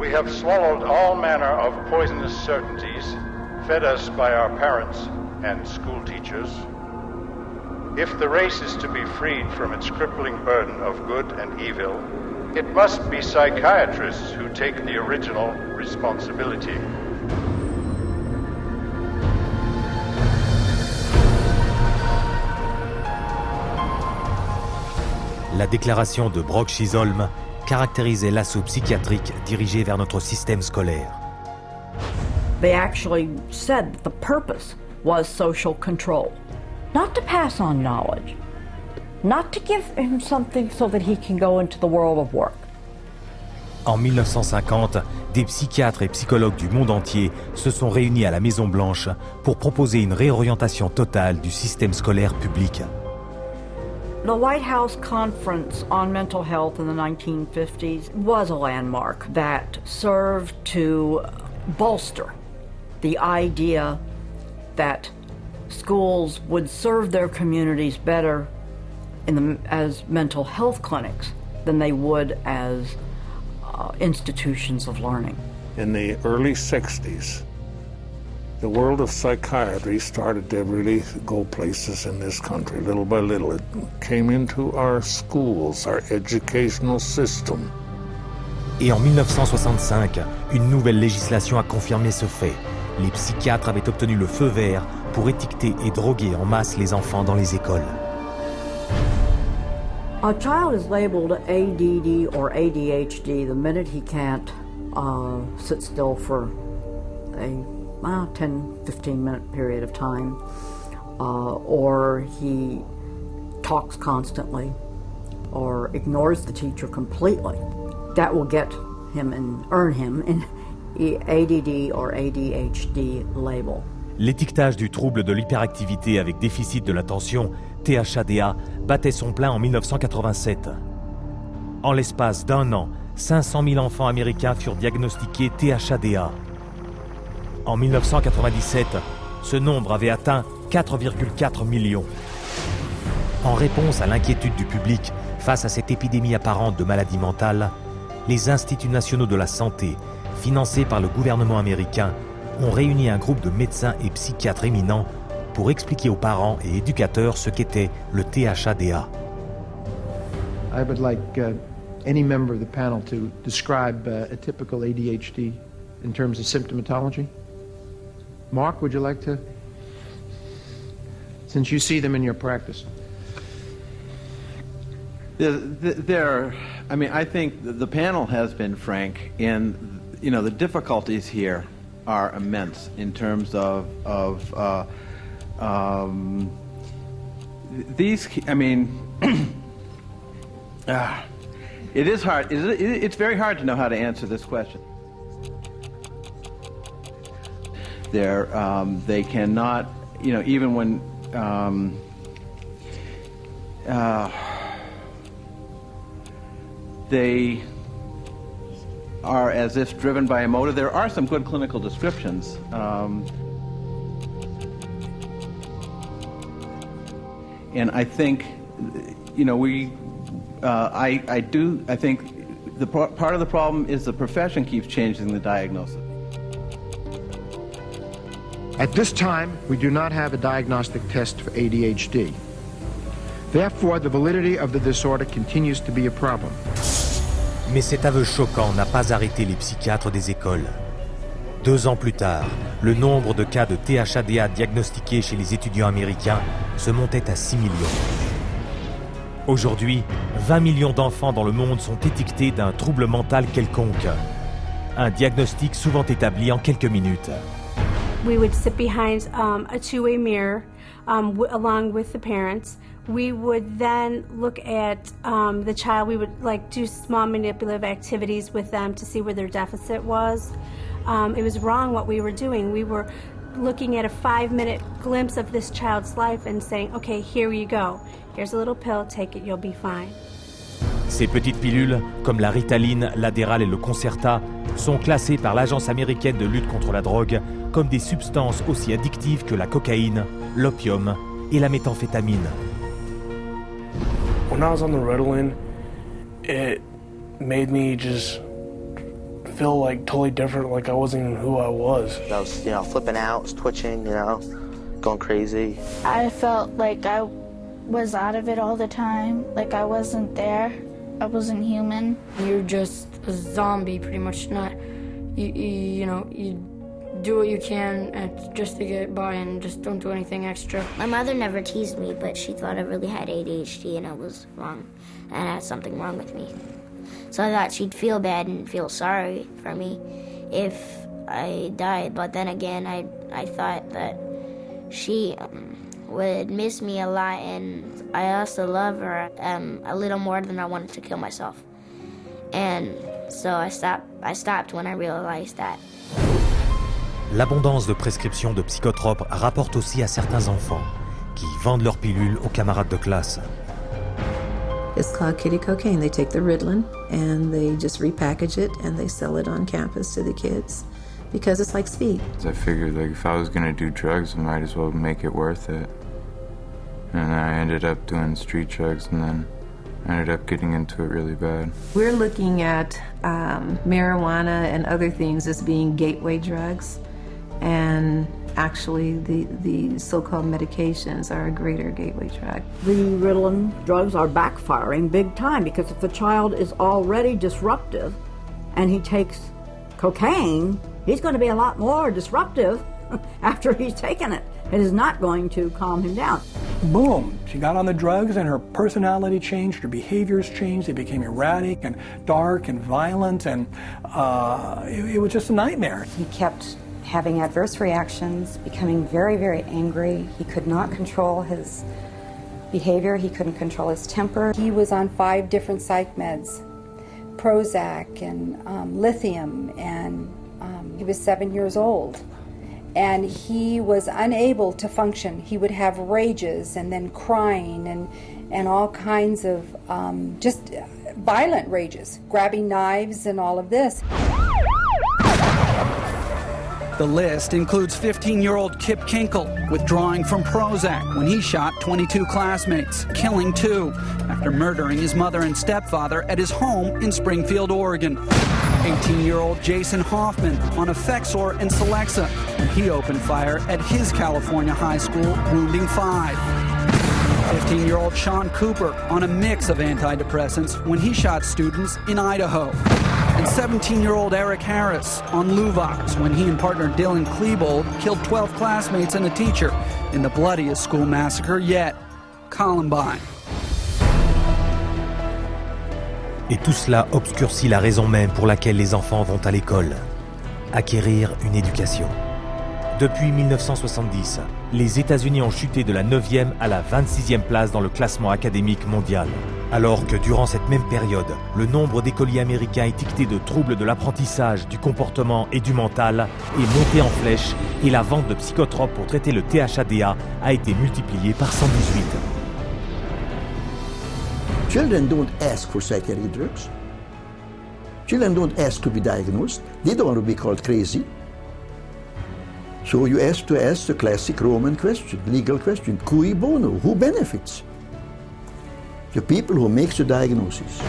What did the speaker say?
We have swallowed all manner of poisonous certainties, fed us by our parents and school teachers. If the race is to be freed from its crippling burden of good and evil, it must be psychiatrists who take the original responsibility. La déclaration de Brock-Chisholm caractérisait l'assaut psychiatrique dirigé vers notre système scolaire. They actually said that the purpose was social control, not to pass on knowledge, not to give him something so that he can go into the world of work. En 1950, des psychiatres et psychologues du monde entier se sont réunis à la Maison-Blanche pour proposer une réorientation totale du système scolaire public. The White House Conference on Mental Health in the 1950s was a landmark that served to bolster the idea that schools would serve their communities better as mental health clinics than they would as institutions of learning. In the early 60s, the world of psychiatry started to really go places in this country. Little by little, it came into our schools, our educational system. Et en 1965, une nouvelle législation a confirmé ce fait. Les psychiatres avaient obtenu le feu vert pour étiqueter et droguer en masse les enfants dans les écoles. A child is labeled ADD or ADHD the minute he can't sit still for a 10-15 minute period of time, or he talks constantly, or ignores the teacher completely. That will get him and earn him an ADD or ADHD label. L'étiquetage du trouble de l'hyperactivité avec déficit de l'attention, THADA, battait son plein en 1987. En l'espace d'un an, 500 000 enfants américains furent diagnostiqués THADA. En 1997, ce nombre avait atteint 4,4 millions. En réponse à l'inquiétude du public face à cette épidémie apparente de maladies mentales, les Instituts nationaux de la santé, financés par le gouvernement américain, ont réuni un groupe de médecins et psychiatres éminents pour expliquer aux parents et éducateurs ce qu'était le THADA. I would like any member of the panel to describe a typical ADHD in terms of symptomatology. Mark, would you like to? Since you see them in your practice. I think the panel has been frank in, the difficulties here are immense in terms of these. It is hard. It's very hard to know how to answer this question. They cannot, even when they are as if driven by a motive. There are some good clinical descriptions. And I think, I think part of the problem is the profession keeps changing the diagnosis. At this time, we do not have a diagnostic test for ADHD. Therefore, the validity of the disorder continues to be a problem. Mais cet aveu choquant n'a pas arrêté les psychiatres des écoles. 2 ans plus tard, le nombre de cas de THADA diagnostiqués chez les étudiants américains se montait à 6 millions. Aujourd'hui, 20 millions d'enfants dans le monde sont étiquetés d'un trouble mental quelconque. Un diagnostic souvent établi en quelques minutes. We would sit behind a two-way mirror along with the parents. We would then look at the child. We would do small manipulative activities with them to see where their deficit was. It was wrong what we were doing. We were looking at a 5-minute glimpse of this child's life and saying, okay, here you go. Here's a little pill, take it, you'll be fine. Ces petites pilules, comme la Ritaline, l'Adderall et le Concerta, sont classées par l'Agence américaine de lutte contre la drogue comme des substances aussi addictives que la cocaïne, l'opium et la méthamphétamine. When I was on the Ritalin, it made me just feel like totally different, like I wasn't even who I was. I was, flipping out, was twitching, going crazy. I felt like I was out of it all the time, like I wasn't there, I wasn't human. You're just a zombie, pretty much. Not, you do what you can just to get by and just don't do anything extra. My mother never teased me, but she thought I really had ADHD and I was wrong, and I had something wrong with me. So I thought she'd feel bad and feel sorry for me if I died, but then again, I thought that she would miss me a lot, and I also love her a little more than I wanted to kill myself. And so I stopped when I realized that. L'abondance de prescriptions de psychotropes rapporte aussi à certains enfants qui vendent leurs pilules aux camarades de classe. It's called kitty cocaine. They take the Ritalin and they just repackage it and they sell it on campus to the kids because it's like speed. I figured if I was gonna do drugs, I might as well make it worth it. And I ended up doing street drugs, and then I ended up getting into it really bad. We're looking at marijuana and other things as being gateway drugs, and actually the so-called medications are a greater gateway drug. The Ritalin drugs are backfiring big time because if the child is already disruptive and he takes cocaine, he's going to be a lot more disruptive after he's taken it. It is not going to calm him down. Boom, she got on the drugs and her personality changed, her behaviors changed, they became erratic and dark and violent, and it was just a nightmare. He kept having adverse reactions, becoming very, very angry. He could not control his behavior, he couldn't control his temper. He was on 5 different psych meds, Prozac and lithium, and he was 7 years old. And he was unable to function. He would have rages and then crying and all kinds of just violent rages, grabbing knives and all of this. The list includes 15-year-old Kip Kinkle withdrawing from Prozac when he shot 22 classmates, killing 2 after murdering his mother and stepfather at his home in Springfield, Oregon. 18-year-old Jason Hoffman on Effexor and Celexa when he opened fire at his California high school, wounding 5. 15-year-old Sean Cooper on a mix of antidepressants when he shot students in Idaho. And 17-year-old Eric Harris on Luvox when he and partner Dylan Klebold killed 12 classmates and a teacher in the bloodiest school massacre yet, Columbine. Et tout cela obscurcit la raison même pour laquelle les enfants vont à l'école. Acquérir une éducation. Depuis 1970, les États-Unis ont chuté de la 9e à la 26e place dans le classement académique mondial. Alors que durant cette même période, le nombre d'écoliers américains étiquetés de troubles de l'apprentissage, du comportement et du mental est monté en flèche et la vente de psychotropes pour traiter le THADA a été multipliée par 118. Children don't ask for psychiatric drugs. Children don't ask to be diagnosed. They don't want to be called crazy. So you ask the classic Roman question, legal question, cui bono, who benefits? The people who make the diagnosis.